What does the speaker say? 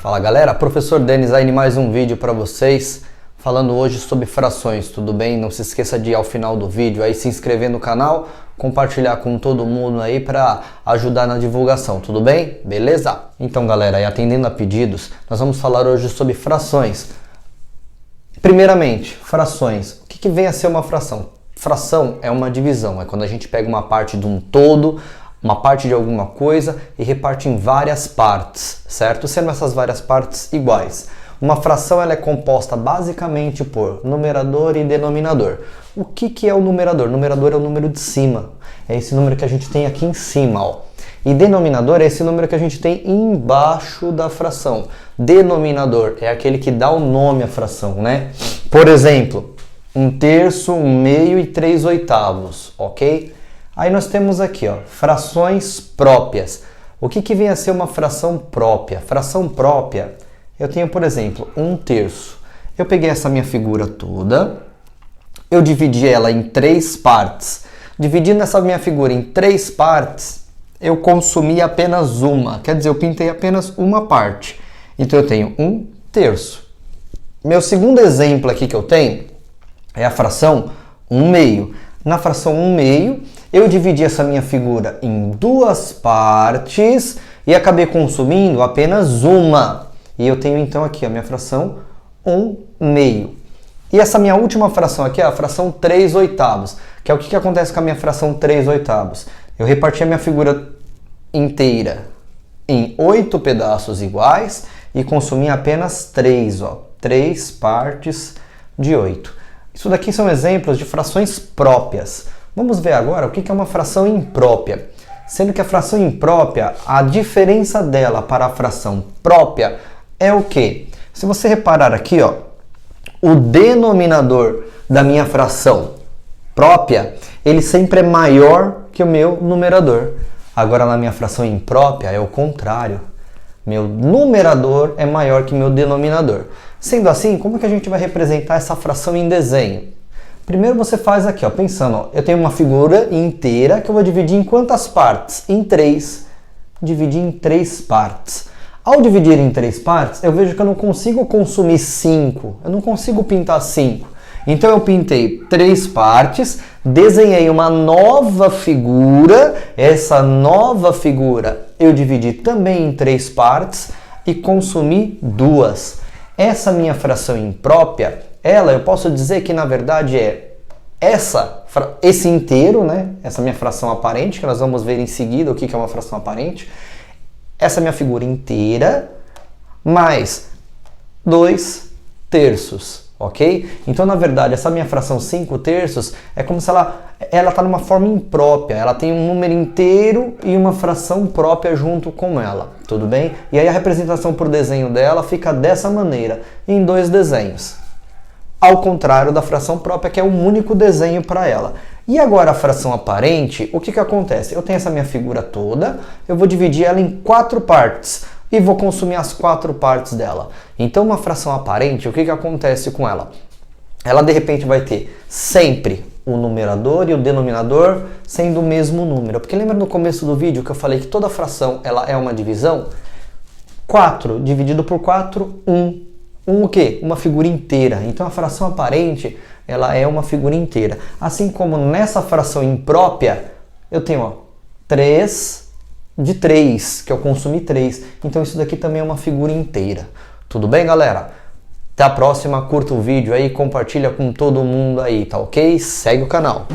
Fala galera, professor Denis aí em mais um vídeo para vocês, falando hoje sobre frações, tudo bem? Não se esqueça de ir ao final do vídeo aí se inscrever no canal, compartilhar com todo mundo aí para ajudar na divulgação, tudo bem? Beleza? Então galera, aí atendendo a pedidos, nós vamos falar hoje sobre frações. Primeiramente, frações. O que vem a ser uma fração? Fração é uma divisão, é quando a gente pega uma parte de um todo, uma parte de alguma coisa e reparte em várias partes, certo? Sendo essas várias partes iguais. Uma fração ela é composta basicamente por numerador e denominador. O que é o numerador? O numerador é o número de cima. É esse número que a gente tem aqui em cima, ó. E denominador é esse número que a gente tem embaixo da fração. Denominador é aquele que dá o nome à fração, né? Por exemplo, 1/3, 1/2 e 3/8, ok? Aí nós temos aqui, ó, frações próprias. O que vem a ser uma fração própria? Fração própria, eu tenho, por exemplo, 1/3. Eu peguei essa minha figura toda, eu dividi ela em 3 partes. Dividindo essa minha figura em 3 partes, eu consumi apenas uma. Quer dizer, eu pintei apenas uma parte. Então eu tenho 1/3. Meu segundo exemplo aqui que eu tenho é a fração 1/2. Na fração 1/2, eu dividi essa minha figura em 2 partes e acabei consumindo apenas uma. E eu tenho então aqui a minha fração 1/2. E essa minha última fração aqui é a fração 3/8, que é o que acontece com a minha fração 3/8. Eu reparti a minha figura inteira em 8 pedaços iguais e consumi apenas 3, ó, 3 partes de 8. Isso daqui são exemplos de frações próprias. Vamos ver agora o que é uma fração imprópria. Sendo que a fração imprópria, a diferença dela para a fração própria é o quê? Se você reparar aqui, ó, o denominador da minha fração própria, ele sempre é maior que o meu numerador. Agora na minha fração imprópria é o contrário. Meu numerador é maior que meu denominador. Sendo assim, como que a gente vai representar essa fração em desenho? Primeiro você faz aqui, ó, pensando, ó, eu tenho uma figura inteira que eu vou dividir em quantas partes? Em 3. Dividir em 3 partes. Ao dividir em 3 partes, eu vejo que eu não consigo consumir 5. Eu não consigo pintar 5. Então eu pintei 3 partes, desenhei uma nova figura. Essa nova figura eu dividi também em 3 partes e consumi 2. Essa minha fração imprópria, eu posso dizer que na verdade é esse inteiro, né? Essa minha fração aparente, que nós vamos ver em seguida o que é uma fração aparente. Essa minha figura inteira, mais 2/3, ok? Então, na verdade, essa minha fração 5/3 é como se ela está numa forma imprópria. Ela tem um número inteiro e uma fração própria junto com ela, tudo bem? E aí a representação por desenho dela fica dessa maneira, em 2 desenhos. Ao contrário da fração própria, que é um único desenho para ela. E agora a fração aparente, o que acontece? Eu tenho essa minha figura toda, eu vou dividir ela em 4 partes e vou consumir as 4 partes dela. Então uma fração aparente, o que acontece com ela? Ela de repente vai ter sempre o numerador e o denominador sendo o mesmo número. Porque lembra no começo do vídeo que eu falei que toda fração ela é uma divisão? 4 dividido por 4, 1. 1 o quê? Uma figura inteira. Então a fração aparente ela é uma figura inteira. Assim como nessa fração imprópria, eu tenho, ó, 3 de 3, que eu consumi 3. Então isso daqui também é uma figura inteira. Tudo bem, galera? Até a próxima, curta o vídeo aí, compartilha com todo mundo aí, tá ok? Segue o canal.